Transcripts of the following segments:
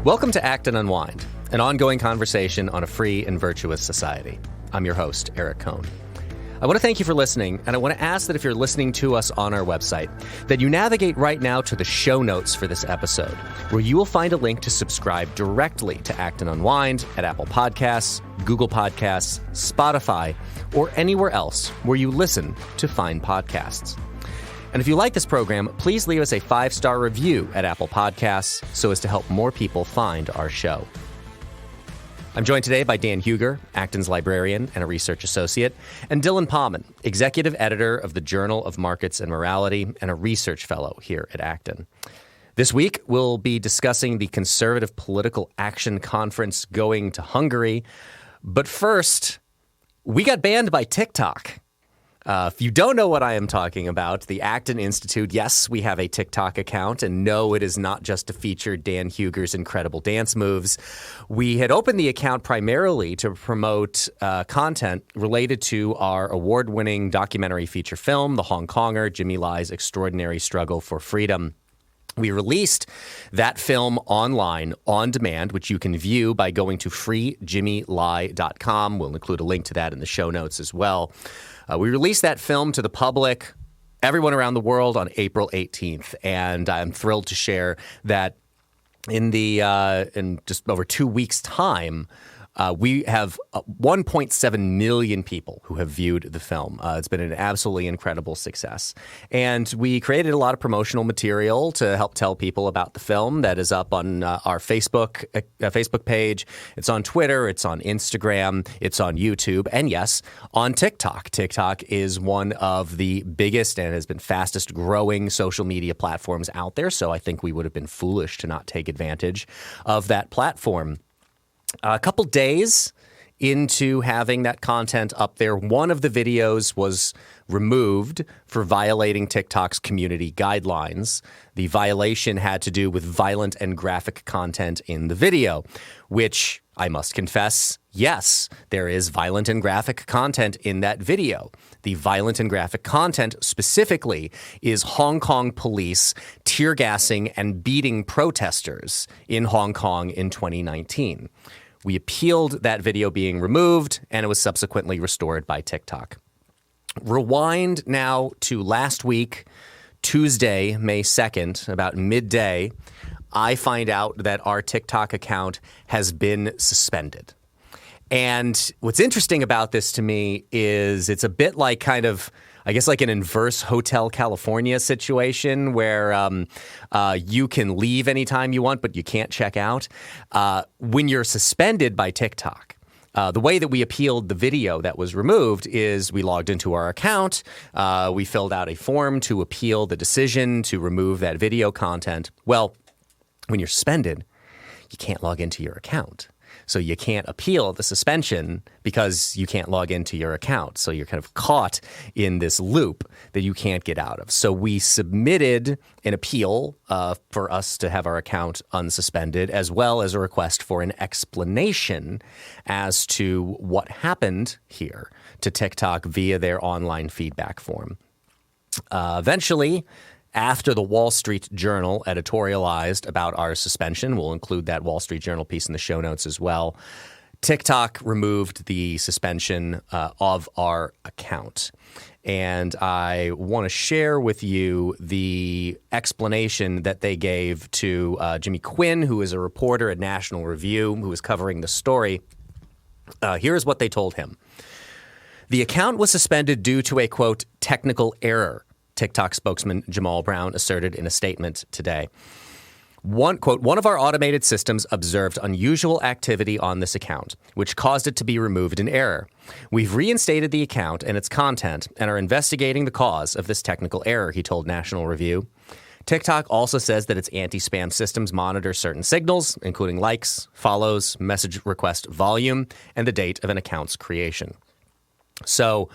Welcome to Acton Unwind, an ongoing conversation on a free and virtuous society. I'm your host, Eric Cohn. I want to thank you for listening, and I want to ask that if you're listening to us on our website, that you navigate right now to the show notes for this episode, where you will find a link to subscribe directly to Acton Unwind at Apple Podcasts, Google Podcasts, Spotify, or anywhere else where you listen to fine podcasts. And if you like this program, please leave us a 5-star review at Apple Podcasts so as to help more people find our show. I'm joined today by Dan Huger, Acton's librarian and a research associate, and Dylan Pauman, executive editor of the Journal of Markets and Morality and a research fellow here at Acton. This week, we'll be discussing the Conservative Political Action Conference going to Hungary. But first, we got banned by TikTok. If you don't know what I am talking about, the Acton Institute, yes, we have a TikTok account, and no, it is not just to feature Dan Huger's incredible dance moves. We had opened the account primarily to promote content related to our award-winning documentary feature film, The Hong Konger, Jimmy Lai's Extraordinary Struggle for Freedom. We released that film online on demand, which you can view by going to freejimmylai.com. We'll include a link to that in the show notes as well. We released that film to the public, everyone around the world, on April 18th, and I'm thrilled to share that in just over 2 weeks' time, we have 1.7 million people who have viewed the film. It's been an absolutely incredible success. And we created a lot of promotional material to help tell people about the film that is up on our Facebook page. It's on Twitter. It's on Instagram. It's on YouTube. And yes, on TikTok. TikTok is one of the biggest and has been fastest growing social media platforms out there. So I think we would have been foolish to not take advantage of that platform. A couple days into having that content up there, one of the videos was removed for violating TikTok's community guidelines. The violation had to do with violent and graphic content in the video, which I must confess, yes, there is violent and graphic content in that video. The violent and graphic content specifically is Hong Kong police tear gassing and beating protesters in Hong Kong in 2019. We appealed that video being removed, and it was subsequently restored by TikTok. Rewind now to last week, Tuesday, May 2nd, about midday, I find out that our TikTok account has been suspended. And what's interesting about this to me is it's a bit like kind of, I guess, like an inverse Hotel California situation where you can leave anytime you want, but you can't check out. When you're suspended by TikTok, the way that we appealed the video that was removed is we logged into our account. We filled out a form to appeal the decision to remove that video content. Well, when you're suspended, you can't log into your account. So you can't appeal the suspension because you can't log into your account. So you're kind of caught in this loop that you can't get out of. So we submitted an appeal for us to have our account unsuspended, as well as a request for an explanation as to what happened here to TikTok via their online feedback form. Eventually, after the Wall Street Journal editorialized about our suspension, we'll include that Wall Street Journal piece in the show notes as well, TikTok removed the suspension of our account. And I want to share with you the explanation that they gave to Jimmy Quinn, who is a reporter at National Review, who was covering the story. Here's what they told him. The account was suspended due to a, quote, technical error, TikTok spokesman Jamal Brown asserted in a statement today. One of our automated systems observed unusual activity on this account, which caused it to be removed in error. We've reinstated the account and its content and are investigating the cause of this technical error, he told National Review. TikTok also says that its anti-spam systems monitor certain signals, including likes, follows, message request volume, and the date of an account's creation. So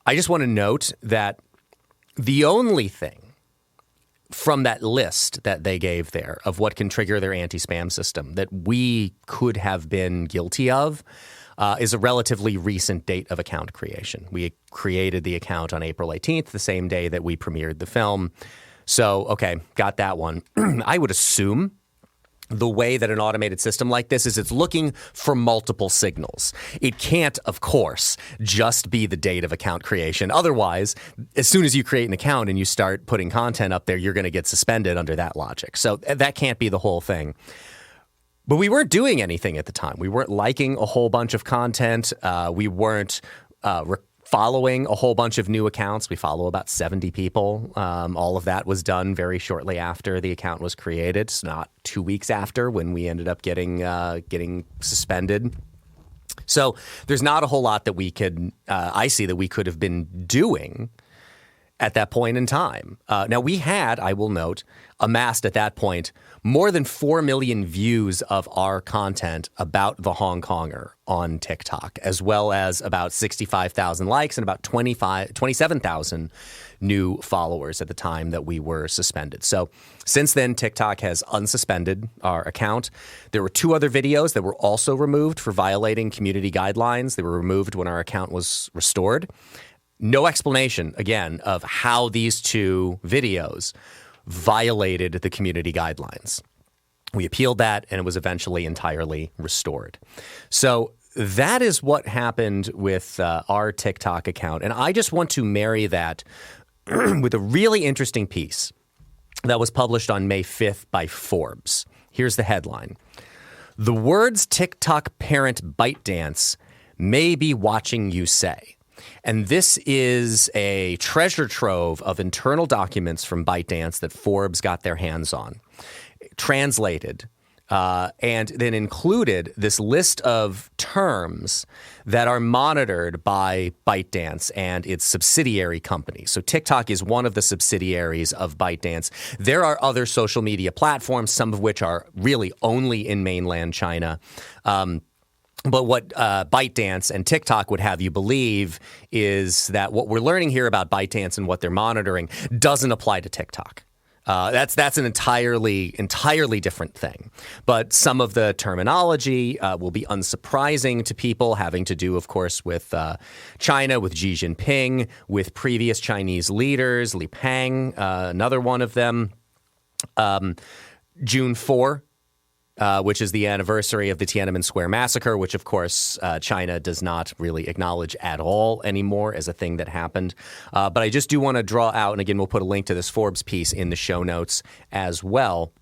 I just want to note that the only thing from that list that they gave there of what can trigger their anti-spam system that we could have been guilty of is a relatively recent date of account creation. We created the account on April 18th, the same day that we premiered the film. So, okay, got that one. I would assume the way that an automated system like this is it's looking for multiple signals. It can't, of course, just be the date of account creation. Otherwise, as soon as you create an account and you start putting content up there, you're going to get suspended under that logic. So that can't be the whole thing. But we weren't doing anything at the time. We weren't liking a whole bunch of content. We weren't following a whole bunch of new accounts. We follow about 70 people. All of that was done very shortly after the account was created. It's not 2 weeks after when we ended up getting suspended. So there's not a whole lot that we could, I see that we could have been doing at that point in time. Now we had, I will note, amassed at that point more than 4 million views of our content about the Hong Konger on TikTok, as well as about 65,000 likes and about 27,000 new followers at the time that we were suspended. So since then, TikTok has unsuspended our account. There were 2 other videos that were also removed for violating community guidelines. They were removed when our account was restored. No explanation, again, of how these 2 videos violated the community guidelines. We appealed that, and it was eventually entirely restored. So that is what happened with our TikTok account. And I just want to marry that with a really interesting piece that was published on May 5th by Forbes. Here's the headline. The words TikTok parent ByteDance may be watching you say. And this is a treasure trove of internal documents from ByteDance that Forbes got their hands on, translated, and then included this list of terms that are monitored by ByteDance and its subsidiary companies. So TikTok is one of the subsidiaries of ByteDance. There are other social media platforms, some of which are really only in mainland China. But what ByteDance and TikTok would have you believe is that what we're learning here about ByteDance and what they're monitoring doesn't apply to TikTok. That's an entirely different thing. But some of the terminology will be unsurprising to people, having to do, of course, with China, with Xi Jinping, with previous Chinese leaders, Li Peng, another one of them, June 4. Which is the anniversary of the Tiananmen Square massacre, which, of course, China does not really acknowledge at all anymore as a thing that happened. But I just do want to draw out, and again, we'll put a link to this Forbes piece in the show notes as well.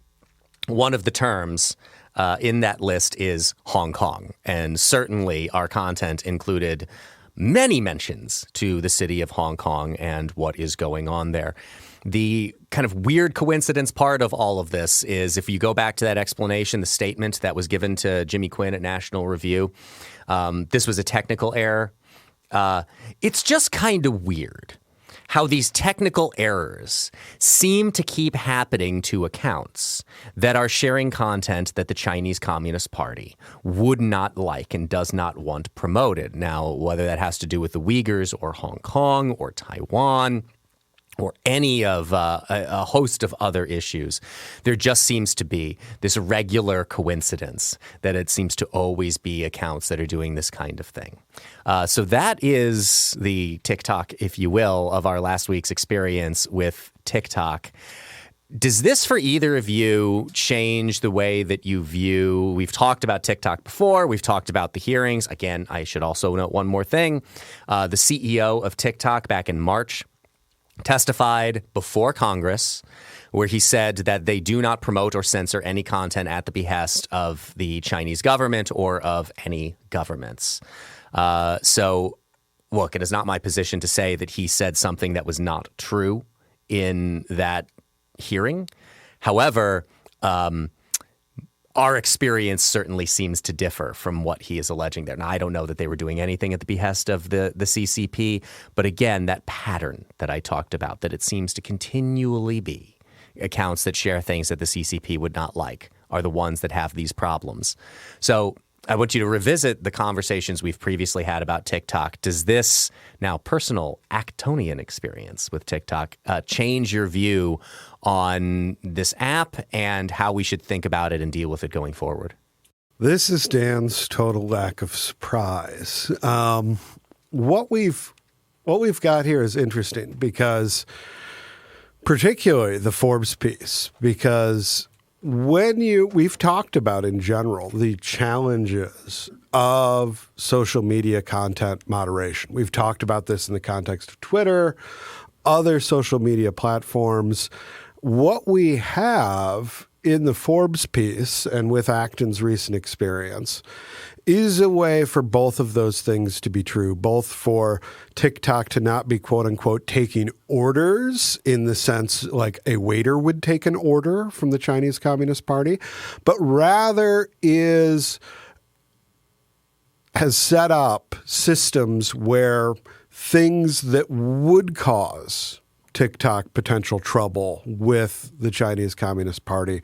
One of the terms in that list is Hong Kong. And certainly our content included many mentions to the city of Hong Kong and what is going on there. The kind of weird coincidence part of all of this is if you go back to that explanation, the statement that was given to Jimmy Quinn at National Review, this was a technical error. It's just kind of weird how these technical errors seem to keep happening to accounts that are sharing content that the Chinese Communist Party would not like and does not want promoted. Now, whether that has to do with the Uyghurs or Hong Kong or Taiwan or any of a host of other issues, there just seems to be this regular coincidence that it seems to always be accounts that are doing this kind of thing. So that is the TikTok, if you will, of our last week's experience with TikTok. Does this, for either of you, change the way that you view? We've talked about TikTok before. We've talked about the hearings. Again, I should also note one more thing. The CEO of TikTok back in March testified before Congress where he said that they do not promote or censor any content at the behest of the Chinese government or of any governments. So, look, it is not my position to say that he said something that was not true in that hearing. However, our experience certainly seems to differ from what he is alleging there. Now, I don't know that they were doing anything at the behest of the CCP, but again, that pattern that I talked about, that it seems to continually be accounts that share things that the CCP would not like are the ones that have these problems. So I want you to revisit the conversations we've previously had about TikTok. Does this now personal Actonian experience with TikTok change your view on this app and how we should think about it and deal with it going forward? This is Dan's total lack of surprise. What we've got here is interesting because particularly the Forbes piece, because we've talked about in general the challenges of social media content moderation. We've talked about this in the context of Twitter, other social media platforms. What we have in the Forbes piece and with Acton's recent experience is a way for both of those things to be true, both for TikTok to not be, quote unquote, taking orders in the sense like a waiter would take an order from the Chinese Communist Party, but rather has set up systems where things that would cause TikTok potential trouble with the Chinese Communist Party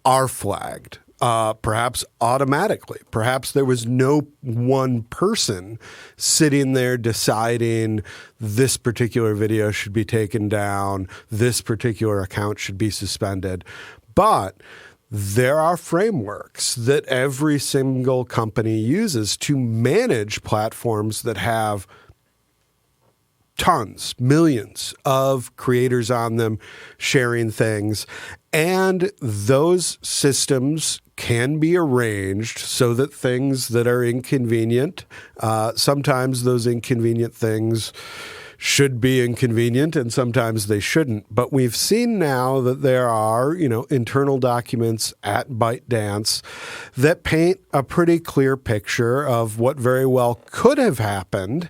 are flagged. Perhaps automatically. Perhaps there was no one person sitting there deciding this particular video should be taken down, this particular account should be suspended. But there are frameworks that every single company uses to manage platforms that have tons, millions of creators on them sharing things. And those systems can be arranged so that things that are inconvenient, sometimes those inconvenient things should be inconvenient and sometimes they shouldn't. But we've seen now that there are, internal documents at ByteDance that paint a pretty clear picture of what very well could have happened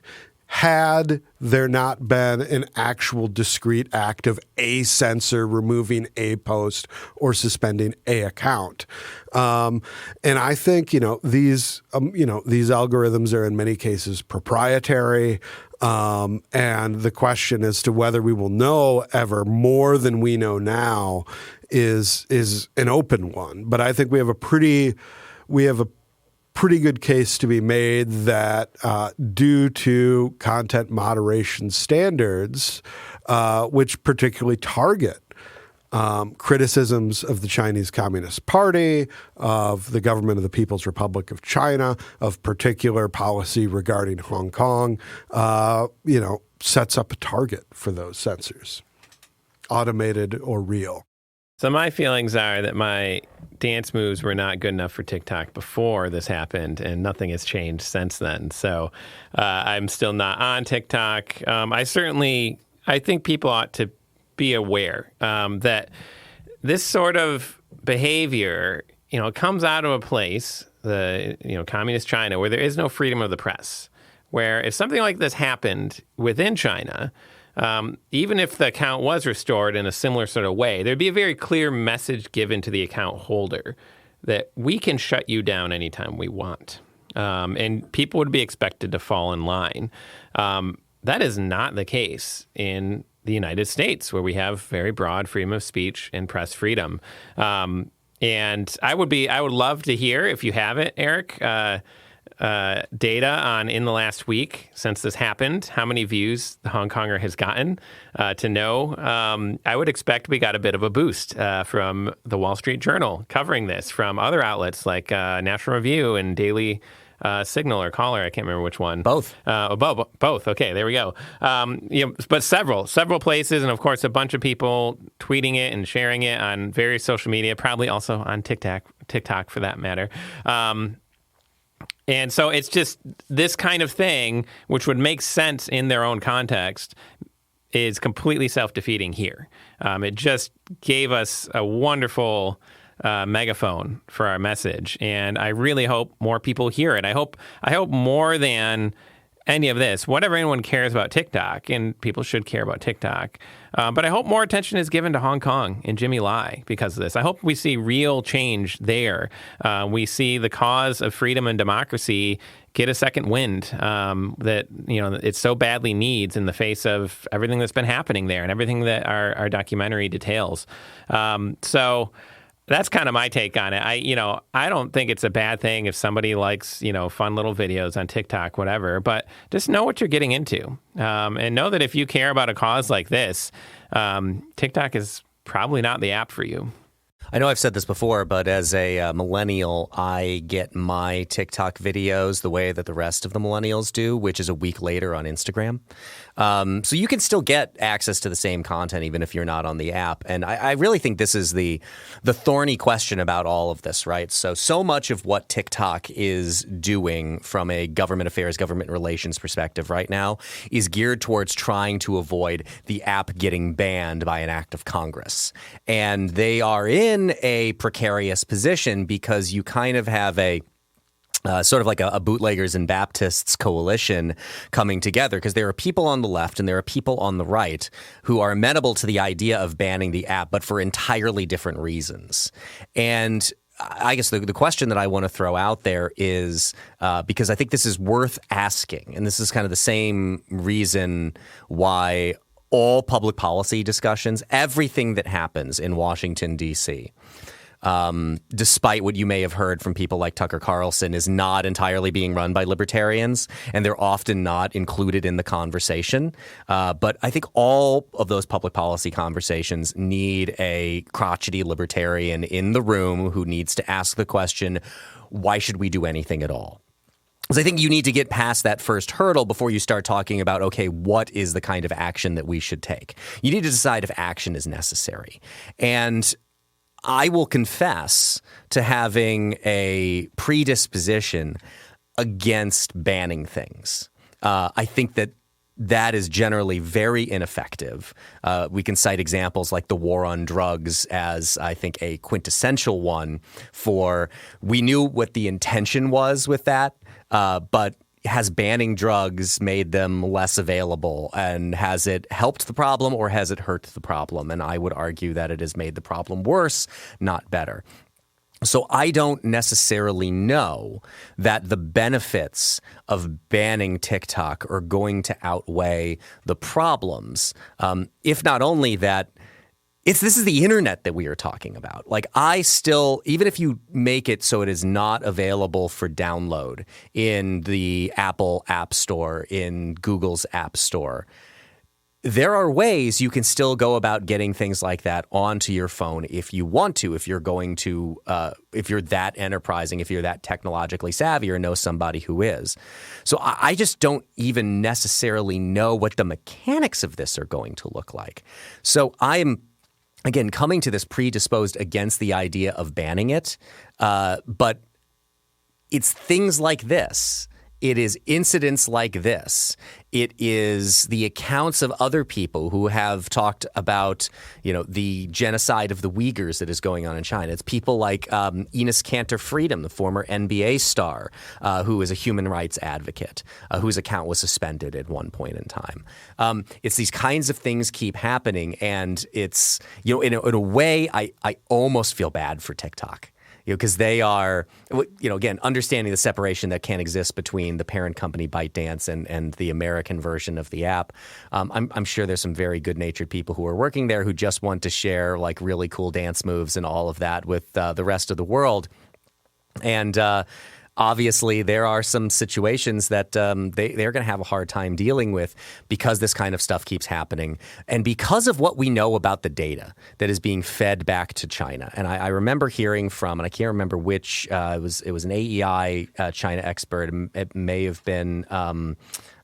had there not been an actual discrete act of a censor removing a post or suspending a account. And I think, these algorithms are in many cases proprietary. And the question as to whether we will know ever more than we know now is an open one. But I think we have a pretty good case to be made that due to content moderation standards, which particularly target criticisms of the Chinese Communist Party, of the government of the People's Republic of China, of particular policy regarding Hong Kong, sets up a target for those censors, automated or real. So my feelings are that my dance moves were not good enough for TikTok before this happened, and nothing has changed since then. So I'm still not on TikTok. I think people ought to be aware that this sort of behavior, comes out of a place, communist China, where there is no freedom of the press, where if something like this happened within China, even if the account was restored in a similar sort of way, there'd be a very clear message given to the account holder that we can shut you down anytime we want. And people would be expected to fall in line. That is not the case in the United States, where we have very broad freedom of speech and press freedom. And I would love to hear, if you have it, Eric, data on in the last week since this happened, how many views the Hong Konger has gotten, to know. I would expect we got a bit of a boost from the Wall Street Journal covering this, from other outlets like National Review and Daily Signal or Caller. I can't remember which one. Both. Both. Okay, there we go. But several places, and of course a bunch of people tweeting it and sharing it on various social media, probably also on TikTok for that matter. And so it's just this kind of thing, which would make sense in their own context, is completely self-defeating here. It just gave us a wonderful megaphone for our message, and I really hope more people hear it. I hope more than any of this, whatever anyone cares about TikTok, and people should care about TikTok, but I hope more attention is given to Hong Kong and Jimmy Lai because of this. I hope we see real change there. We see the cause of freedom and democracy get a second wind that it so badly needs in the face of everything that's been happening there and everything that our documentary details. So that's kind of my take on it. I don't think it's a bad thing if somebody likes, fun little videos on TikTok, whatever, but just know what you're getting into. And know that if you care about a cause like this, TikTok is probably not the app for you. I know I've said this before, but as a millennial, I get my TikTok videos the way that the rest of the millennials do, which is a week later on Instagram. So you can still get access to the same content even if you're not on the app. And I really think this is the thorny question about all of this, right? So much of what TikTok is doing from a government affairs, government relations perspective right now is geared towards trying to avoid the app getting banned by an act of Congress. And they are in a precarious position because you kind of have a sort of like a bootleggers and Baptists coalition coming together, because there are people on the left and there are people on the right who are amenable to the idea of banning the app, but for entirely different reasons. And I guess the question that I want to throw out there is, because I think this is worth asking, and this is kind of the same reason why all public policy discussions, everything that happens in Washington, D.C., despite what you may have heard from people like Tucker Carlson, is not entirely being run by libertarians, and they're often not included in the conversation. But I think all of those public policy conversations need a crotchety libertarian in the room who needs to ask the question, why should we do anything at all? Because I think you need to get past that first hurdle before you start talking about, okay, what is the kind of action that we should take? You need to decide if action is necessary. And I will confess to having a predisposition against banning things. I think that is generally very ineffective. We can cite examples like the war on drugs as, I think, a quintessential one for we knew what the intention was with that, but has banning drugs made them less available? And has it helped the problem or has it hurt the problem? And I would argue that it has made the problem worse, not better. So I don't necessarily know that the benefits of banning TikTok are going to outweigh the problems, if not only that, this is the internet that we are talking about. Like, I still, even if you make it so it is not available for download in the Apple App Store, in Google's App Store, there are ways you can still go about getting things like that onto your phone if you want to, if you're going to, if you're that enterprising, if you're that technologically savvy or know somebody who is. So I just don't even necessarily know what the mechanics of this are going to look like. So I am, again, coming to this predisposed against the idea of banning it, but it's things like this. It is incidents like this. It is the accounts of other people who have talked about, the genocide of the Uyghurs that is going on in China. It's people like Enes Kanter Freedom, the former NBA star, who is a human rights advocate, whose account was suspended at one point in time. It's these kinds of things keep happening, and it's, in a way, I almost feel bad for TikTok. Because they are, again, understanding the separation that can exist between the parent company ByteDance and the American version of the app. I'm sure there's some very good-natured people who are working there who just want to share like really cool dance moves and all of that with the rest of the world. And obviously, there are some situations that they're going to have a hard time dealing with because this kind of stuff keeps happening, and because of what we know about the data that is being fed back to China. And I remember hearing from, and I can't remember which, it was an AEI China expert. It may have been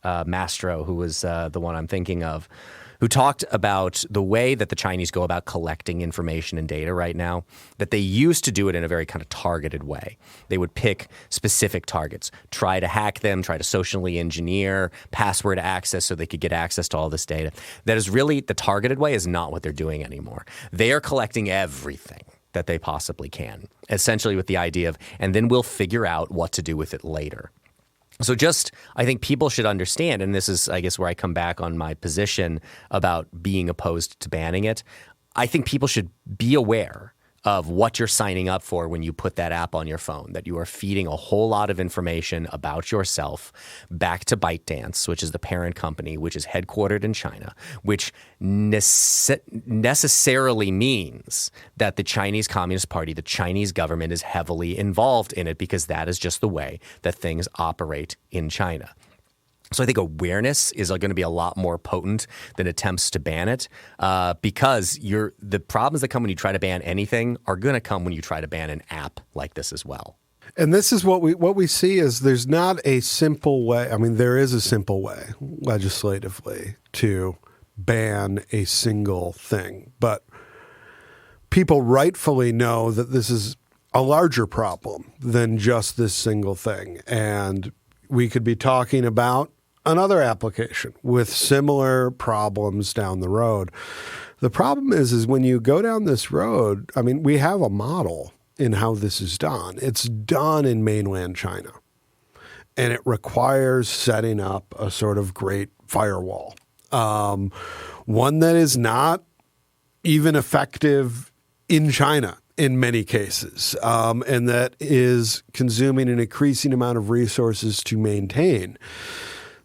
Mastro, who was the one I'm thinking of, who talked about the way that the Chinese go about collecting information and data right now, that they used to do it in a very kind of targeted way. They would pick specific targets, try to hack them, try to socially engineer, password access so they could get access to all this data. That is really, the targeted way is not what they're doing anymore. They are collecting everything that they possibly can, essentially with the idea of, and then we'll figure out what to do with it later. So I think people should understand, and this is, I guess, where I come back on my position about being opposed to banning it. I think people should be aware of what you're signing up for when you put that app on your phone, that you are feeding a whole lot of information about yourself back to ByteDance, which is the parent company, which is headquartered in China, which necessarily means that the Chinese Communist Party, the Chinese government, is heavily involved in it, because that is just the way that things operate in China. So I think awareness is going to be a lot more potent than attempts to ban it, because the problems that come when you try to ban anything are going to come when you try to ban an app like this as well. And this is what we see is there's not a simple way. I mean, there is a simple way legislatively to ban a single thing, but people rightfully know that this is a larger problem than just this single thing. And we could be talking about another application with similar problems down the road. The problem is when you go down this road, I mean, we have a model in how this is done. It's done in mainland China, and it requires setting up a sort of great firewall, one that is not even effective in China in many cases, and that is consuming an increasing amount of resources to maintain.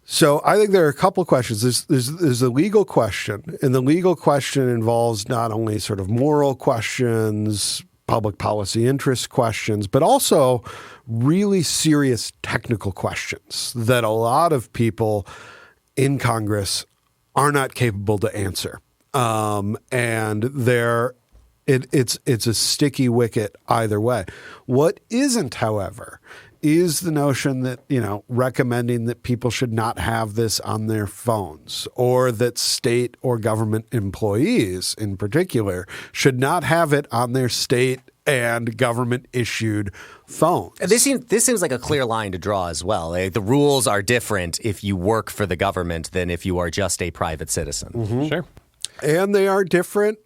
So I think there are a couple of questions. There's a legal question, and the legal question involves not only sort of moral questions, public policy interest questions, but also really serious technical questions that a lot of people in Congress are not capable to answer. And it's a sticky wicket either way. What isn't, however, is the notion that, recommending that people should not have this on their phones, or that state or government employees in particular should not have it on their state and government issued phones. This seems like a clear line to draw as well. The rules are different if you work for the government than if you are just a private citizen. Mm-hmm. Sure. And they are different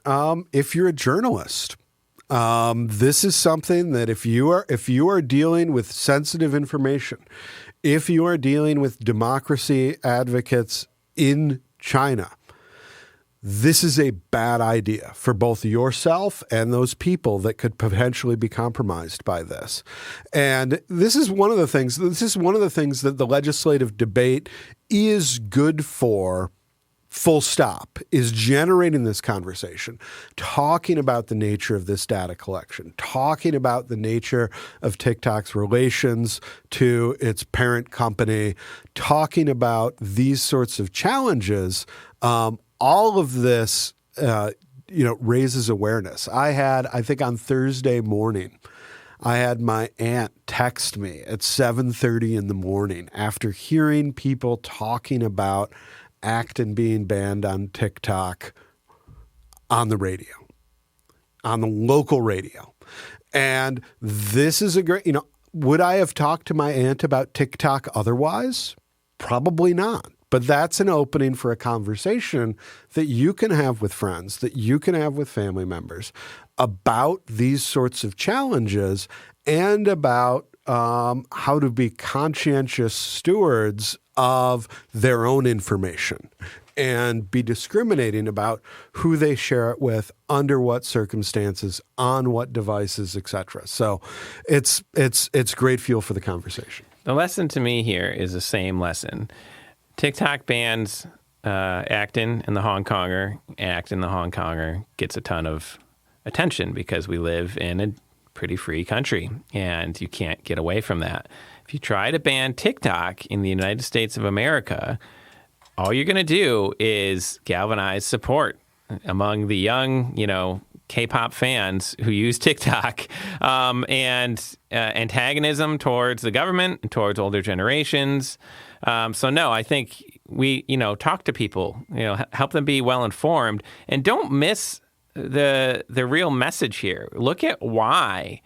if you're a journalist. This is something that if you are dealing with sensitive information, if you are dealing with democracy advocates in China, this is a bad idea for both yourself and those people that could potentially be compromised by this. And this is one of the things that the legislative debate is good for. Full stop, is generating this conversation, talking about the nature of this data collection, talking about the nature of TikTok's relations to its parent company, talking about these sorts of challenges. All of this, raises awareness. I think on Thursday morning, I had my aunt text me at 7:30 in the morning after hearing people talking about Acton being banned on TikTok on the radio, on the local radio. And this is a great, would I have talked to my aunt about TikTok otherwise? Probably not. But that's an opening for a conversation that you can have with friends, that you can have with family members about these sorts of challenges and about how to be conscientious stewards of their own information and be discriminating about who they share it with, under what circumstances, on what devices, etc. So it's great fuel for the conversation. The lesson to me here is the same lesson. TikTok bans Acton and the Hong Konger. Acton, the Hong Konger, gets a ton of attention because we live in a pretty free country, and you can't get away from that. If you try to ban TikTok in the United States of America, all you're going to do is galvanize support among the young, K-pop fans who use TikTok, and antagonism towards the government and towards older generations. So no, I think we, talk to people, help them be well informed, and don't miss the real message here. Look at why.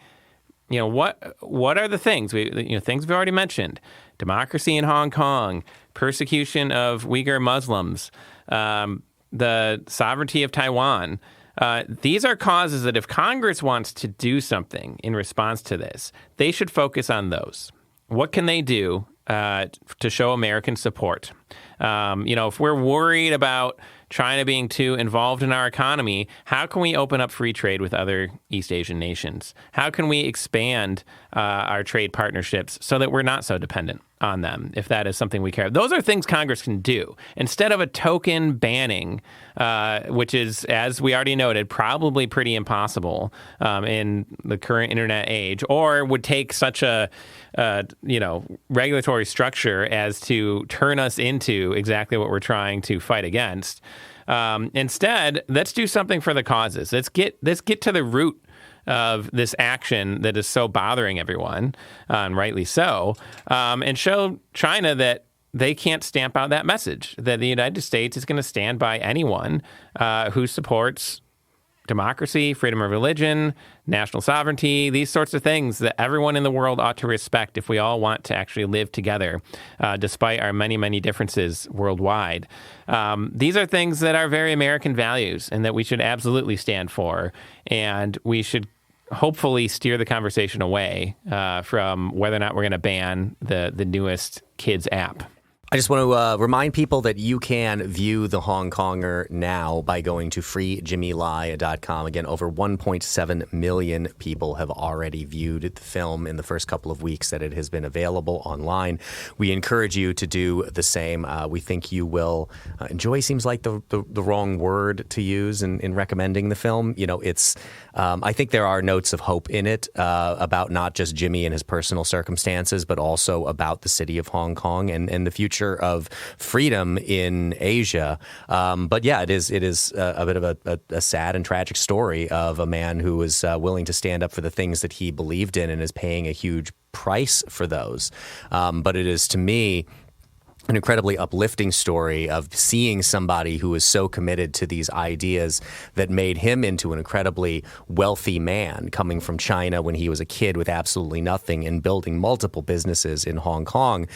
What are the things things we've already mentioned: democracy in Hong Kong, persecution of Uyghur Muslims, the sovereignty of Taiwan. These are causes that if Congress wants to do something in response to this, they should focus on those. What can they do to show American support? If we're worried about China being too involved in our economy, how can we open up free trade with other East Asian nations? How can we expand our trade partnerships so that we're not so dependent on them if that is something we care about. Those are things Congress can do. Instead of a token banning, which is, as we already noted, probably pretty impossible in the current internet age, or would take such a regulatory structure as to turn us into exactly what we're trying to fight against. Instead, let's do something for the causes. Let's get to the root of this action that is so bothering everyone, and rightly so, and show China that they can't stamp out that message, that the United States is going to stand by anyone who supports democracy, freedom of religion, national sovereignty, these sorts of things that everyone in the world ought to respect if we all want to actually live together, despite our many, many differences worldwide. These are things that are very American values and that we should absolutely stand for. And we should hopefully steer the conversation away from whether or not we're going to ban the newest kids app. I just want to remind people that you can view The Hong Konger now by going to freejimmylai.com. Again, over 1.7 million people have already viewed the film in the first couple of weeks that it has been available online. We encourage you to do the same. We think you will enjoy. Seems like the wrong word to use in recommending the film. It's I think there are notes of hope in it about not just Jimmy and his personal circumstances, but also about the city of Hong Kong and the future of freedom in Asia. But yeah, it is a bit of a sad and tragic story of a man who was willing to stand up for the things that he believed in and is paying a huge price for those. But it is, to me, an incredibly uplifting story of seeing somebody who is so committed to these ideas that made him into an incredibly wealthy man coming from China when he was a kid with absolutely nothing and building multiple businesses in Hong Kong,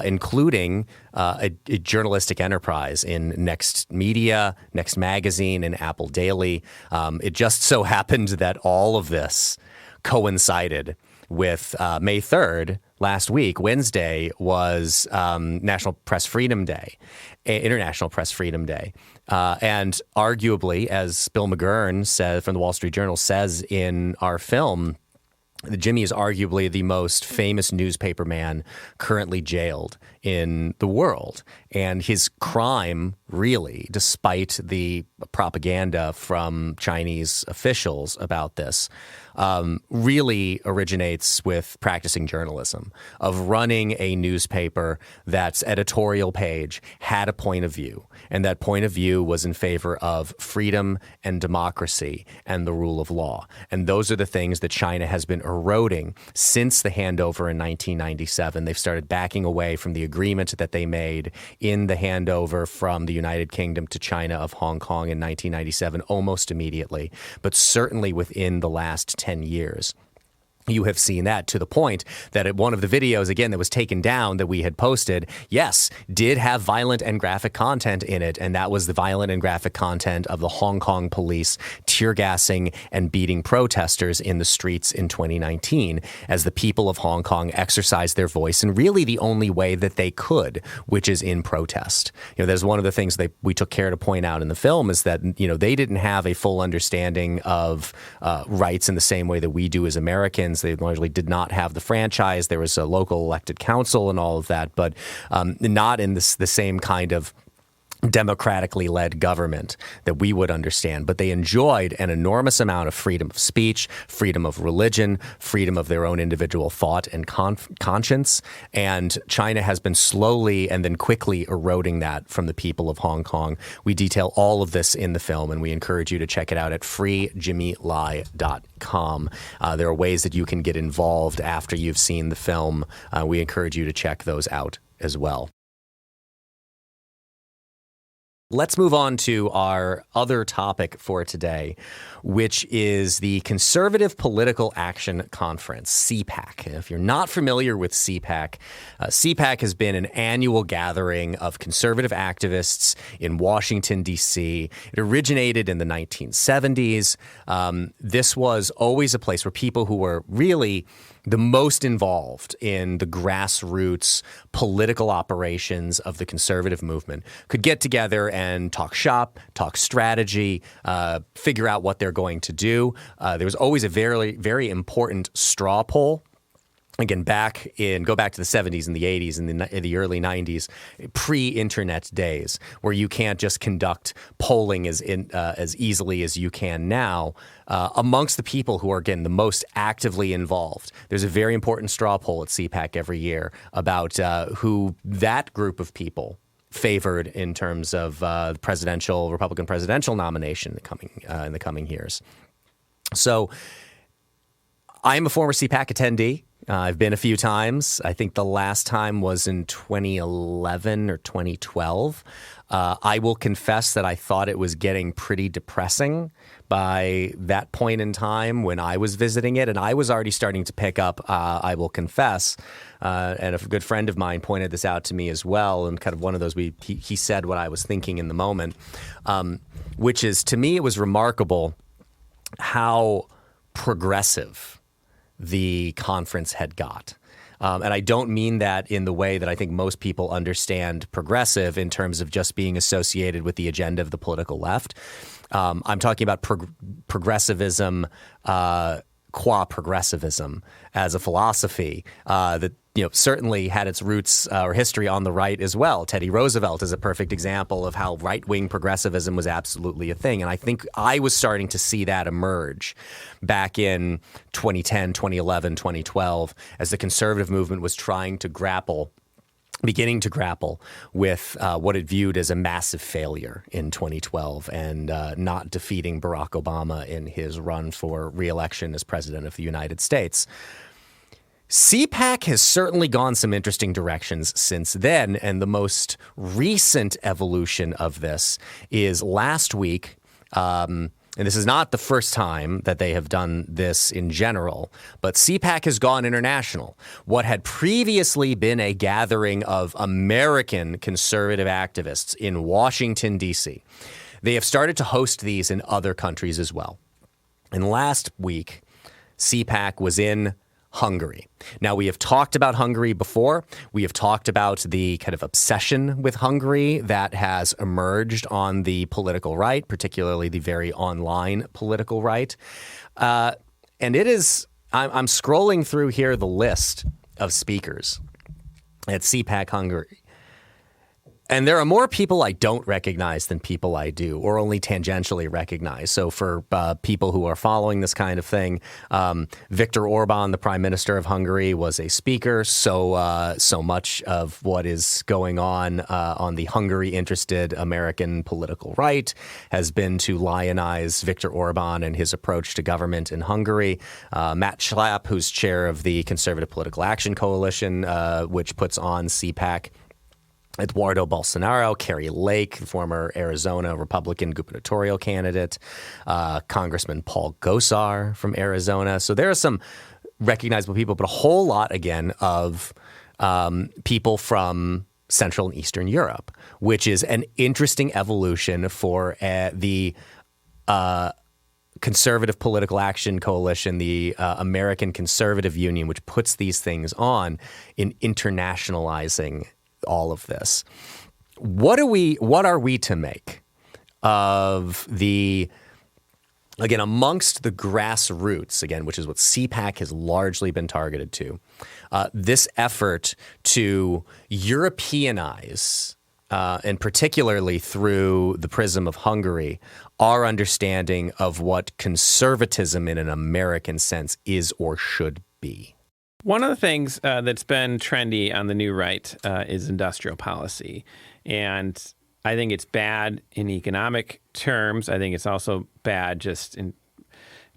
including a journalistic enterprise in Next Media, Next Magazine, and Apple Daily. It just so happened that all of this coincided with May 3rd, last week. Wednesday was National Press Freedom Day, International Press Freedom Day. And arguably, as Bill McGurn said from the Wall Street Journal says in our film, Jimmy is arguably the most famous newspaper man currently jailed in the world. And his crime, really, despite the propaganda from Chinese officials about this, really originates with practicing journalism, of running a newspaper that's editorial page had a point of view. And that point of view was in favor of freedom and democracy and the rule of law. And those are the things that China has been eroding since the handover in 1997. They've started backing away from the agreement that they made in the handover from the United Kingdom to China of Hong Kong in 1997 almost immediately, but certainly within the last 10 years. You have seen that to the point that at one of the videos, again, that was taken down that we had posted, yes, did have violent and graphic content in it. And that was the violent and graphic content of the Hong Kong police tear gassing and beating protesters in the streets in 2019 as the people of Hong Kong exercised their voice in really the only way that they could, which is in protest. There's one of the things that we took care to point out in the film is that, they didn't have a full understanding of rights in the same way that we do as Americans. They largely did not have the franchise. There was a local elected council and all of that, but not in the same kind of democratically led government that we would understand. But they enjoyed an enormous amount of freedom of speech, freedom of religion, freedom of their own individual thought and conscience. And China has been slowly and then quickly eroding that from the people of Hong Kong. We detail all of this in the film, and we encourage you to check it out at freejimmylai.com. There are ways that you can get involved after you've seen the film. We encourage you to check those out as well. Let's move on to our other topic for today, which is the Conservative Political Action Conference, CPAC. If you're not familiar with CPAC, CPAC has been an annual gathering of conservative activists in Washington, D.C. It originated in the 1970s. This was always a place where people who were really the most involved in the grassroots political operations of the conservative movement could get together and talk shop, talk strategy, figure out what they're going to do. There was always a very, very important straw poll Again, go back to the 70s and the 80s and the early 90s, pre-internet days, where you can't just conduct polling as easily as you can now amongst the people who are, again, the most actively involved. There's a very important straw poll at CPAC every year about who that group of people favored in terms of Republican presidential nomination in the coming years. So I'm a former CPAC attendee. I've been a few times. I think the last time was in 2011 or 2012. I will confess that I thought it was getting pretty depressing by that point in time when I was visiting it, and I was already starting to pick up, I will confess, and a good friend of mine pointed this out to me as well, and kind of one of those, he said what I was thinking in the moment, which is, to me, it was remarkable how progressive the conference had got. And I don't mean that in the way that I think most people understand progressive in terms of just being associated with the agenda of the political left. I'm talking about progressivism, qua progressivism as a philosophy that certainly had its roots or history on the right as well. Teddy Roosevelt is a perfect example of how right-wing progressivism was absolutely a thing. And I think I was starting to see that emerge back in 2010, 2011, 2012, as the conservative movement was beginning to grapple with what it viewed as a massive failure in 2012 and not defeating Barack Obama in his run for re-election as president of the United States. CPAC has certainly gone some interesting directions since then, and the most recent evolution of this is last week, and this is not the first time that they have done this in general, but CPAC has gone international. What had previously been a gathering of American conservative activists in Washington, D.C., they have started to host these in other countries as well. And last week, CPAC was in Hungary. Now, we have talked about Hungary before. We have talked about the kind of obsession with Hungary that has emerged on the political right, particularly the very online political right. And it is, I'm scrolling through here the list of speakers at CPAC Hungary. And there are more people I don't recognize than people I do, or only tangentially recognize. So for people who are following this kind of thing, Viktor Orban, the Prime Minister of Hungary, was a speaker. So much of what is going on the Hungary-interested American political right has been to lionize Viktor Orban and his approach to government in Hungary. Matt Schlapp, who's chair of the Conservative Political Action Coalition, which puts on CPAC. Eduardo Bolsonaro, Carrie Lake, former Arizona Republican gubernatorial candidate, Congressman Paul Gosar from Arizona. So there are some recognizable people, but a whole lot, again, of people from Central and Eastern Europe, which is an interesting evolution for the Conservative Political Action Coalition, the American Conservative Union, which puts these things on in internationalizing all of this. What are we to make of the, again, amongst the grassroots, again, which is what CPAC has largely been targeted to, this effort to Europeanize, and particularly through the prism of Hungary, our understanding of what conservatism in an American sense is or should be? One of the things that's been trendy on the new right is industrial policy. And I think it's bad in economic terms. I think it's also bad just in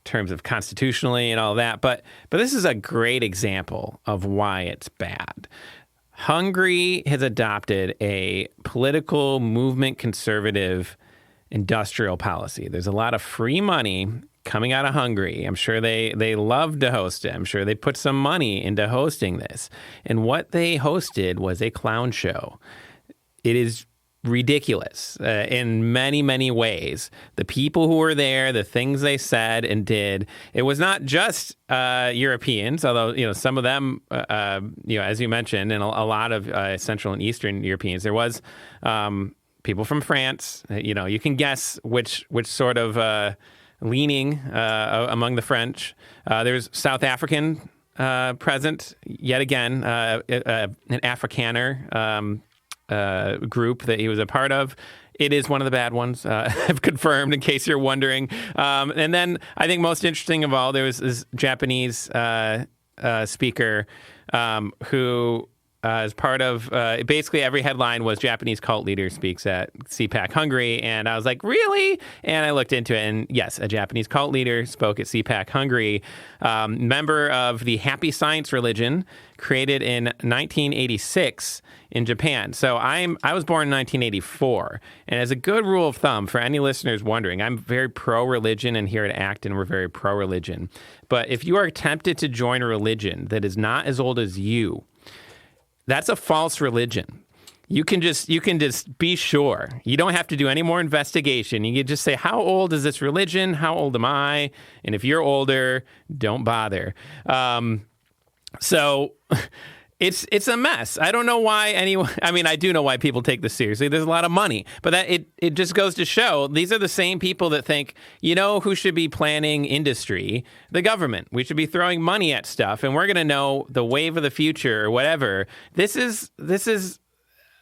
terms of constitutionally and all that. But this is a great example of why it's bad. Hungary has adopted a political movement conservative industrial policy. There's a lot of free money coming out of Hungary. I'm sure they love to host it. I'm sure they put some money into hosting this. And what they hosted was a clown show. It is ridiculous in many, many ways. The people who were there, the things they said and did, it was not just Europeans, although, some of them, as you mentioned, and a lot of Central and Eastern Europeans. There was people from France. You can guess which sort of leaning among the French. There's South African present yet again, an Afrikaner group that he was a part of. It is one of the bad ones, I've confirmed, in case you're wondering. And then I think most interesting of all, there was this Japanese speaker who is part of, basically every headline was Japanese cult leader speaks at CPAC Hungary. And I was like, really? And I looked into it, and yes, a Japanese cult leader spoke at CPAC Hungary, member of the Happy Science religion, created in 1986 in Japan. So I was born in 1984. And as a good rule of thumb, for any listeners wondering, I'm very pro-religion, and here at Acton, we're very pro-religion. But if you are tempted to join a religion that is not as old as you, that's a false religion. You can just be sure. You don't have to do any more investigation. You can just say, how old is this religion? How old am I? And if you're older, don't bother. So it's a mess. I don't know why anyone. I mean, I do know why people take this seriously. There's a lot of money, but it just goes to show these are the same people that think, who should be planning industry? The government. We should be throwing money at stuff, and we're going to know the wave of the future or whatever. This is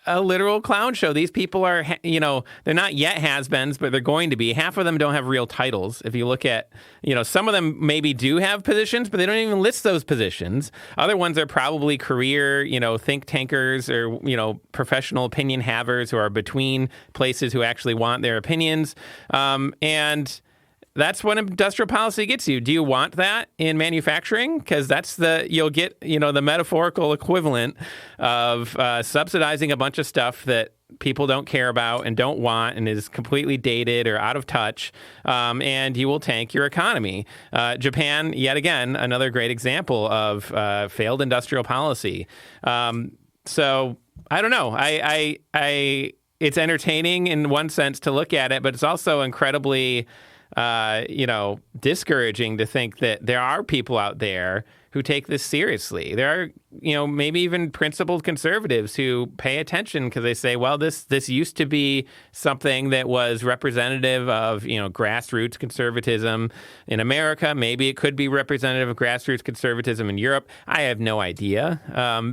a literal clown show. These people are, they're not yet has-beens, but they're going to be. Half of them don't have real titles. If you look at, some of them maybe do have positions, but they don't even list those positions. Other ones are probably career, think tankers or, professional opinion havers who are between places who actually want their opinions. And that's what industrial policy gets you. Do you want that in manufacturing? Because you'll get, the metaphorical equivalent of subsidizing a bunch of stuff that people don't care about and don't want and is completely dated or out of touch, and you will tank your economy. Japan, yet again, another great example of failed industrial policy. So I don't know. It's entertaining in one sense to look at it, but it's also incredibly discouraging to think that there are people out there who take this seriously. There are, maybe even principled conservatives who pay attention because they say, well, this used to be something that was representative of, grassroots conservatism in America. Maybe it could be representative of grassroots conservatism in Europe. I have no idea,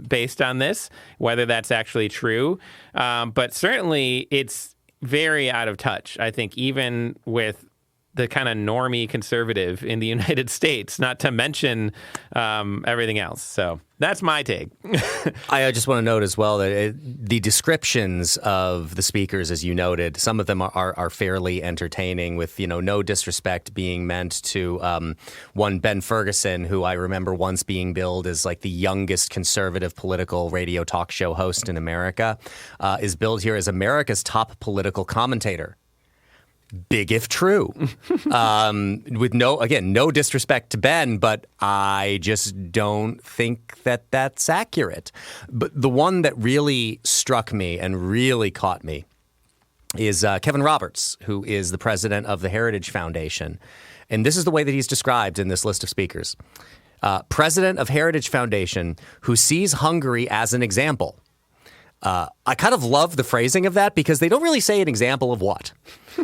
based on this, whether that's actually true. But certainly it's very out of touch, I think, even with the kind of normie conservative in the United States, not to mention everything else. So that's my take. I just want to note as well that the descriptions of the speakers, as you noted, some of them are fairly entertaining with, no disrespect being meant to one Ben Ferguson, who I remember once being billed as like the youngest conservative political radio talk show host in America, is billed here as America's top political commentator. Big if true. With no disrespect to Ben, but I just don't think that that's accurate. But the one that really struck me and really caught me is Kevin Roberts, who is the president of the Heritage Foundation. And this is the way that he's described in this list of speakers. President of Heritage Foundation, who sees Hungary as an example. I kind of love the phrasing of that because they don't really say an example of what.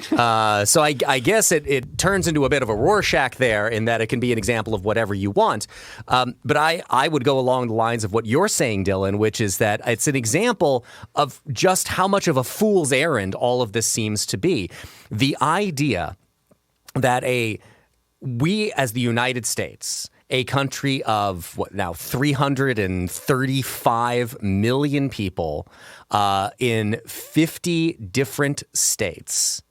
So I guess it turns into a bit of a Rorschach there in that it can be an example of whatever you want. But I would go along the lines of what you're saying, Dylan, which is that it's an example of just how much of a fool's errand all of this seems to be. The idea that we as the United States, a country of 335 million people in 50 different states,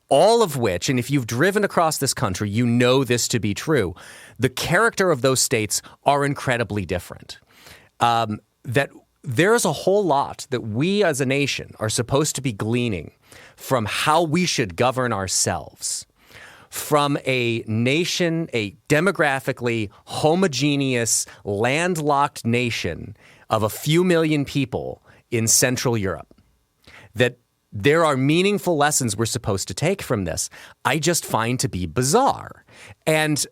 all of which, and if you've driven across this country, you know this to be true, the character of those states are incredibly different. That there's a whole lot that we as a nation are supposed to be gleaning from how we should govern ourselves. From a nation, a demographically homogeneous, landlocked nation of a few million people in Central Europe, that there are meaningful lessons we're supposed to take from this, I just find to be bizarre. And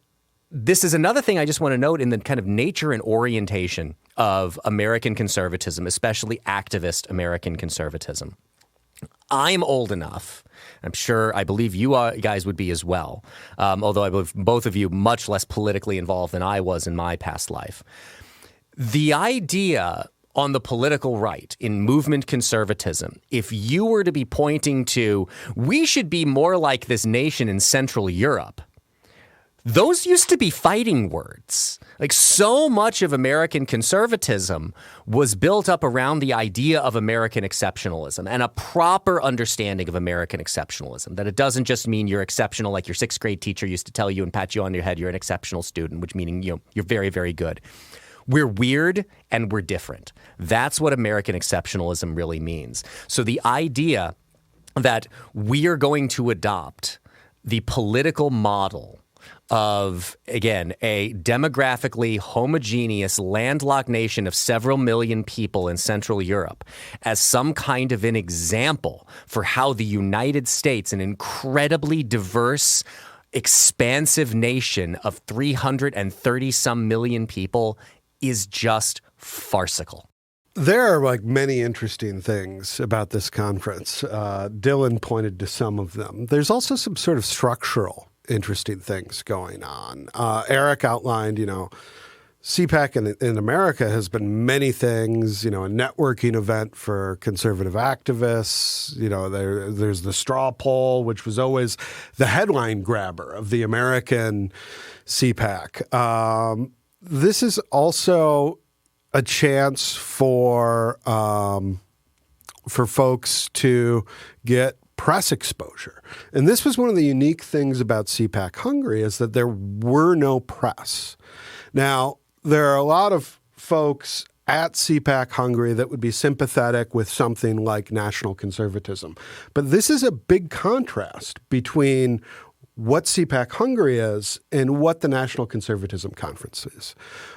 this is another thing I just want to note in the kind of nature and orientation of American conservatism, especially activist American conservatism. I'm old enough, I believe you guys would be as well, although I believe both of you much less politically involved than I was in my past life. The idea on the political right in movement conservatism, if you were to be pointing to, we should be more like this nation in Central Europe, those used to be fighting words. Like, so much of American conservatism was built up around the idea of American exceptionalism and a proper understanding of American exceptionalism, that it doesn't just mean you're exceptional like your sixth grade teacher used to tell you and pat you on your head, you're an exceptional student, which meaning, you're very, very good. We're weird and we're different. That's what American exceptionalism really means. So the idea that we are going to adopt the political model of, again, a demographically homogeneous landlocked nation of several million people in Central Europe as some kind of an example for how the United States, an incredibly diverse, expansive nation of 330-some million people, is just farcical. There are like many interesting things about this conference. Dylan pointed to some of them. There's also some sort of structural interesting things going on. Eric outlined, CPAC in America has been many things, a networking event for conservative activists. There's the straw poll, which was always the headline grabber of the American CPAC. This is also a chance for folks to get press exposure. And this was one of the unique things about CPAC Hungary, is that there were no press. Now, there are a lot of folks at CPAC Hungary that would be sympathetic with something like national conservatism. But this is a big contrast between what CPAC Hungary is and what the National Conservatism Conference is.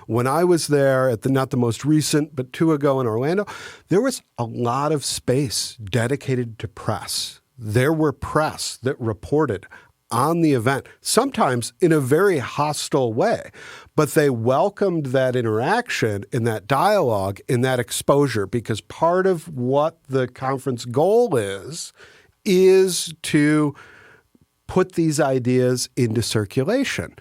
When I was there at not the most recent, but two ago in Orlando, there was a lot of space dedicated to press. There were press that reported on the event, sometimes in a very hostile way, but they welcomed that interaction and that dialogue and that exposure, because part of what the conference goal is to put these ideas into circulation.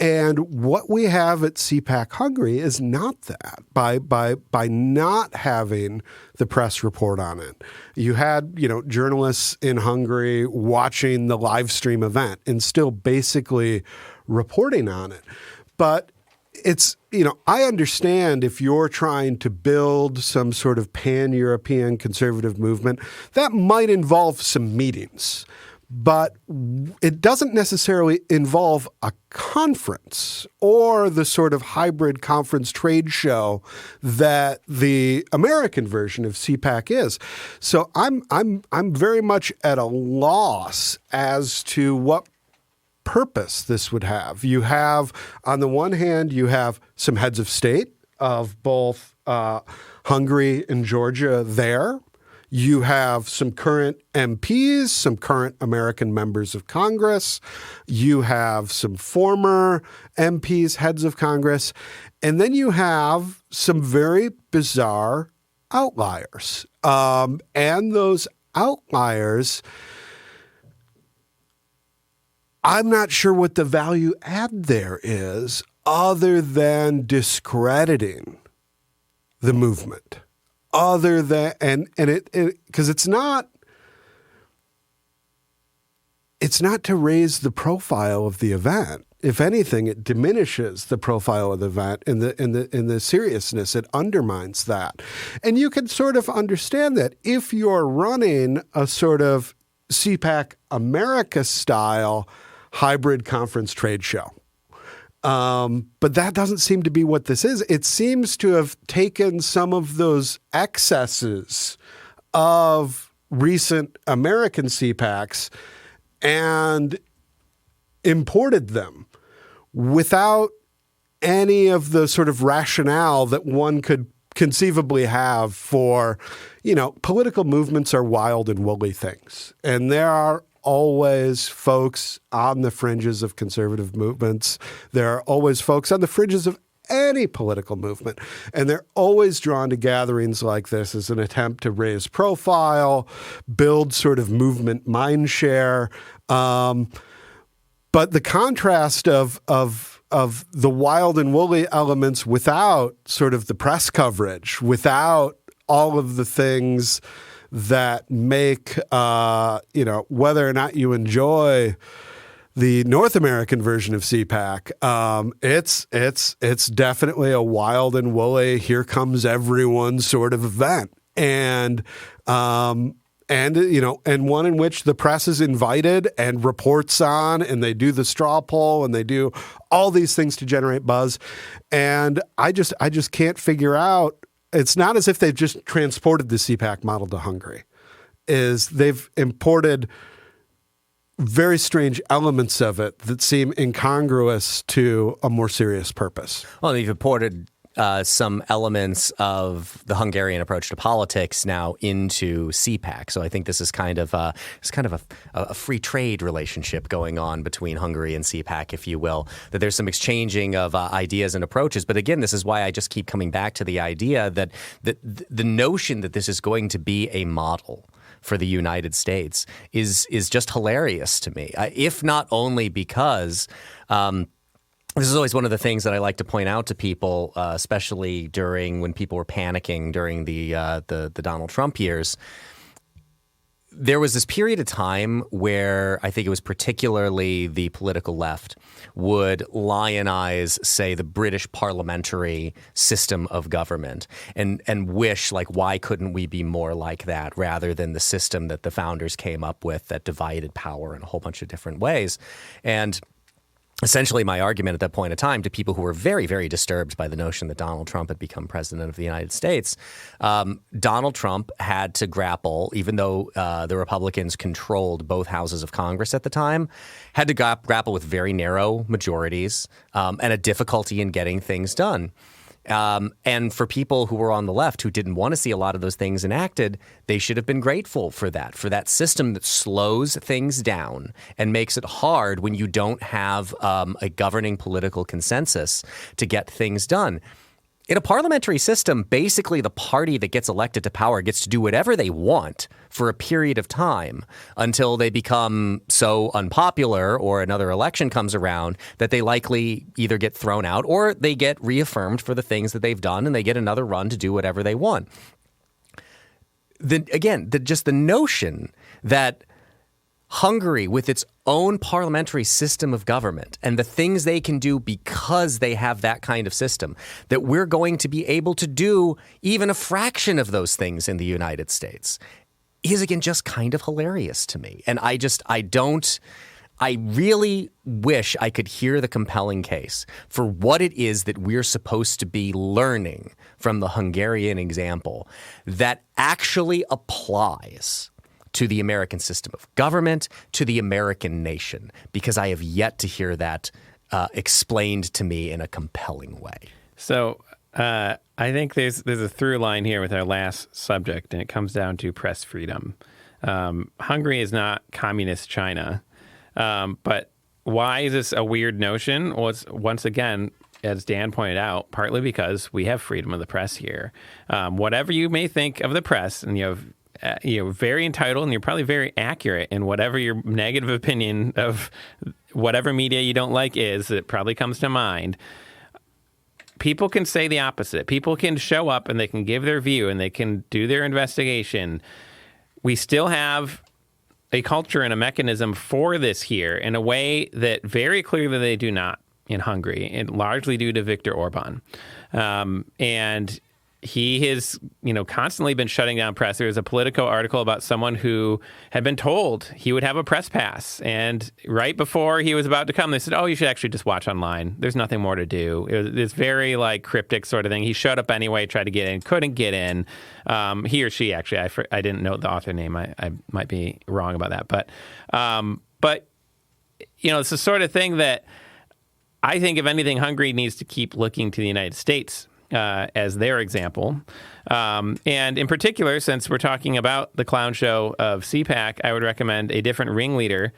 And what we have at CPAC Hungary is not that. By not having the press report on it, you had journalists in Hungary watching the live stream event and still basically reporting on it. But it's, I understand if you're trying to build some sort of pan-European conservative movement, that might involve some meetings. But it doesn't necessarily involve a conference or the sort of hybrid conference trade show that the American version of CPAC is. So I'm very much at a loss as to what purpose this would have. You have, on the one hand, you have some heads of state of both Hungary and Georgia there. You have some current MPs, some current American members of Congress. You have some former MPs, heads of Congress. And then you have some very bizarre outliers. And those outliers, I'm not sure what the value add there is other than discrediting the movement. Other than and it because it's not to raise the profile of the event. If anything, it diminishes the profile of the event and the seriousness. It undermines that. And you can sort of understand that if you're running a sort of CPAC America style hybrid conference trade show. But that doesn't seem to be what this is. It seems to have taken some of those excesses of recent American CPACs and imported them without any of the sort of rationale that one could conceivably have for, political movements are wild and woolly things. And there are always folks on the fringes of conservative movements. There are always folks on the fringes of any political movement. And they're always drawn to gatherings like this as an attempt to raise profile, build sort of movement mind share. But the contrast of the wild and woolly elements without sort of the press coverage, without all of the things that make, whether or not you enjoy the North American version of CPAC, it's definitely a wild and woolly, here comes everyone sort of event. And one in which the press is invited and reports on, and they do the straw poll, and they do all these things to generate buzz. And I just can't figure out. It's not as if they've just transported the CPAC model to Hungary. They've imported very strange elements of it that seem incongruous to a more serious purpose. Well, they've imported some elements of the Hungarian approach to politics now into CPAC. So I think this is kind of a free trade relationship going on between Hungary and CPAC, if you will, that there's some exchanging of ideas and approaches. But again, this is why I just keep coming back to the idea that the notion that this is going to be a model for the United States is just hilarious to me, if not only because this is always one of the things that I like to point out to people, especially when people were panicking during the Donald Trump years. There was this period of time where I think it was particularly the political left would lionize, say, the British parliamentary system of government and wish, like, why couldn't we be more like that rather than the system that the founders came up with that divided power in a whole bunch of different ways. And essentially, my argument at that point in time to people who were very, very disturbed by the notion that Donald Trump had become president of the United States, Donald Trump had to grapple, even though the Republicans controlled both houses of Congress at the time, had to grapple with very narrow majorities and a difficulty in getting things done. And for people who were on the left who didn't want to see a lot of those things enacted, they should have been grateful for that system that slows things down and makes it hard when you don't have a governing political consensus to get things done. In a parliamentary system, basically the party that gets elected to power gets to do whatever they want for a period of time until they become so unpopular or another election comes around that they likely either get thrown out or they get reaffirmed for the things that they've done and they get another run to do whatever they want. Just the notion that Hungary, with its own parliamentary system of government and the things they can do because they have that kind of system, that we're going to be able to do even a fraction of those things in the United States is, again, just kind of hilarious to me. And I really wish I could hear the compelling case for what it is that we're supposed to be learning from the Hungarian example that actually applies to the American system of government, to the American nation, because I have yet to hear that explained to me in a compelling way. So I think there's a through line here with our last subject, and it comes down to press freedom. Hungary is not communist China, but why is this a weird notion? Well, it's, once again, as Dan pointed out, partly because we have freedom of the press here. Whatever you may think of the press, and you're very entitled and you're probably very accurate in whatever your negative opinion of whatever media you don't like is, it probably comes to mind. People can say the opposite. People can show up and they can give their view and they can do their investigation. We still have a culture and a mechanism for this here in a way that very clearly they do not in Hungary, and largely due to Viktor Orban. And he has, constantly been shutting down press. There was a Politico article about someone who had been told he would have a press pass. And right before he was about to come, they said, oh, you should actually just watch online. There's nothing more to do. It was this very cryptic sort of thing. He showed up anyway, tried to get in, couldn't get in. He or she, actually, I didn't know the author name. I might be wrong about that. But it's the sort of thing that I think, if anything, Hungary needs to keep looking to the United States as their example. And in particular, since we're talking about the clown show of CPAC, I would recommend a different ringleader,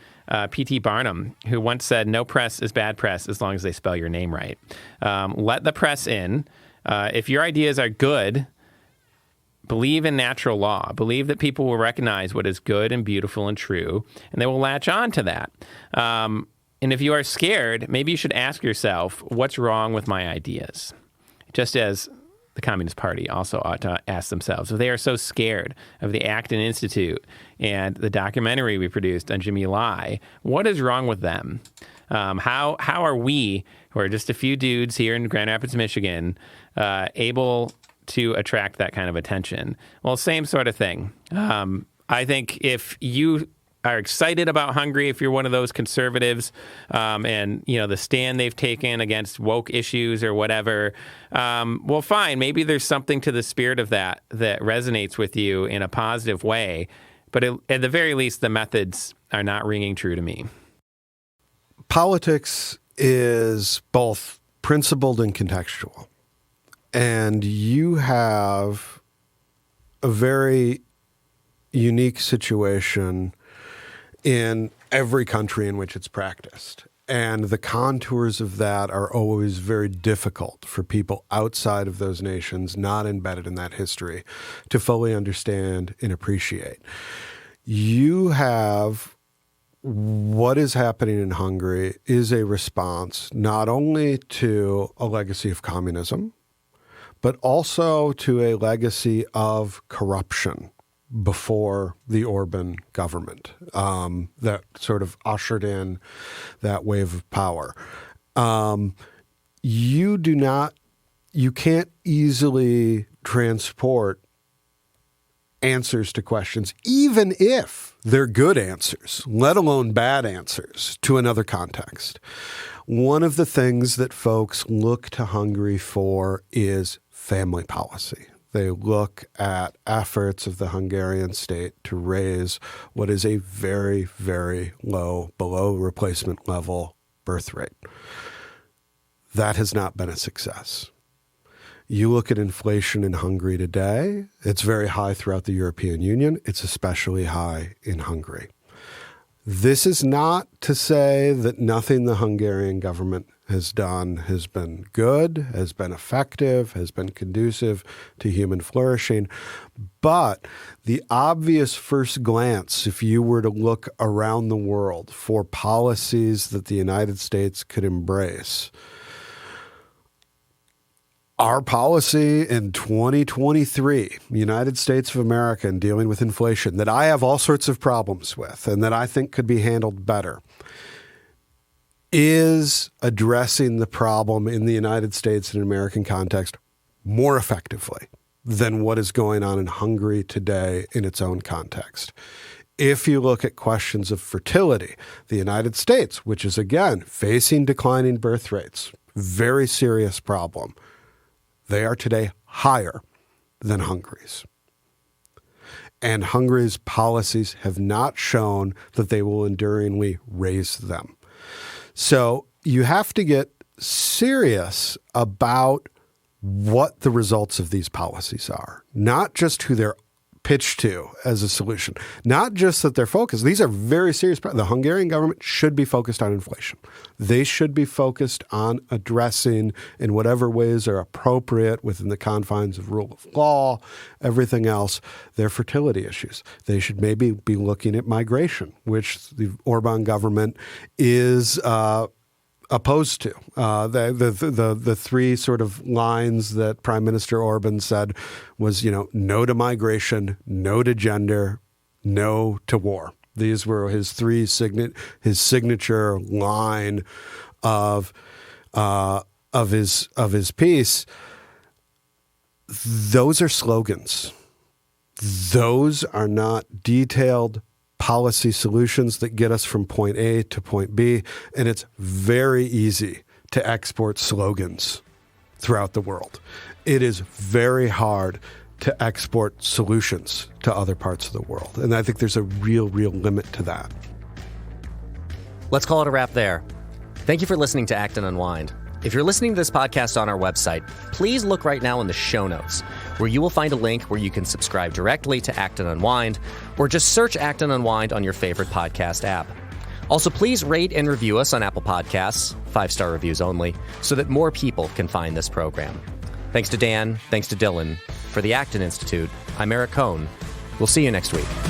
P.T. Barnum, who once said, "No press is bad press as long as they spell your name right." Let the press in. If your ideas are good, believe in natural law. Believe that people will recognize what is good and beautiful and true, and they will latch on to that. And if you are scared, maybe you should ask yourself, what's wrong with my ideas? Just as the Communist Party also ought to ask themselves, if they are so scared of the Acton Institute and the documentary we produced on Jimmy Lai, what is wrong with them? How are we, who are just a few dudes here in Grand Rapids, Michigan, able to attract that kind of attention? Well, same sort of thing. I think if you are excited about Hungary, if you're one of those conservatives, and the stand they've taken against woke issues or whatever, well, fine. Maybe there's something to the spirit of that resonates with you in a positive way. But at the very least, the methods are not ringing true to me. Politics is both principled and contextual. And you have a very unique situation in every country in which it's practiced. And the contours of that are always very difficult for people outside of those nations, not embedded in that history, to fully understand and appreciate. You have what is happening in Hungary is a response not only to a legacy of communism, but also to a legacy of corruption before the Orban government that sort of ushered in that wave of power. You can't easily transport answers to questions, even if they're good answers, let alone bad answers, to another context. One of the things that folks look to Hungary for is family policy. They look at efforts of the Hungarian state to raise what is a very, very low, below replacement level birth rate. That has not been a success. You look at inflation in Hungary today, it's very high throughout the European Union. It's especially high in Hungary. This is not to say that nothing the Hungarian government has done has been good, has been effective, has been conducive to human flourishing. But the obvious first glance, if you were to look around the world for policies that the United States could embrace, our policy in 2023, United States of America, in dealing with inflation, that I have all sorts of problems with and that I think could be handled better, is addressing the problem in the United States in an American context more effectively than what is going on in Hungary today in its own context. If you look at questions of fertility, the United States, which is again facing declining birth rates, very serious problem, they are today higher than Hungary's. And Hungary's policies have not shown that they will enduringly raise them. So you have to get serious about what the results of these policies are, not just who they're pitched to as a solution, not just that they're focused. These are very serious. The Hungarian government should be focused on inflation. They should be focused on addressing in whatever ways are appropriate within the confines of rule of law, everything else, their fertility issues. They should maybe be looking at migration, which the Orban government is opposed to. The three sort of lines that Prime Minister Orban said was, no to migration, no to gender, no to war. These were his his signature line of his piece. Those are slogans. Those are not detailed policy solutions that get us from point A to point B, and it's very easy to export slogans throughout the world. It is very hard to export solutions to other parts of the world, and I think there's a real limit to that. Let's call it a wrap there. Thank you for listening to Acton Unwind. If you're listening to this podcast on our website, please look right now in the show notes, where you will find a link where you can subscribe directly to Acton Unwind, or just search Acton Unwind on your favorite podcast app. Also, please rate and review us on Apple Podcasts, 5-star reviews only, so that more people can find this program. Thanks to Dan, thanks to Dylan. For the Acton Institute, I'm Eric Cohn. We'll see you next week.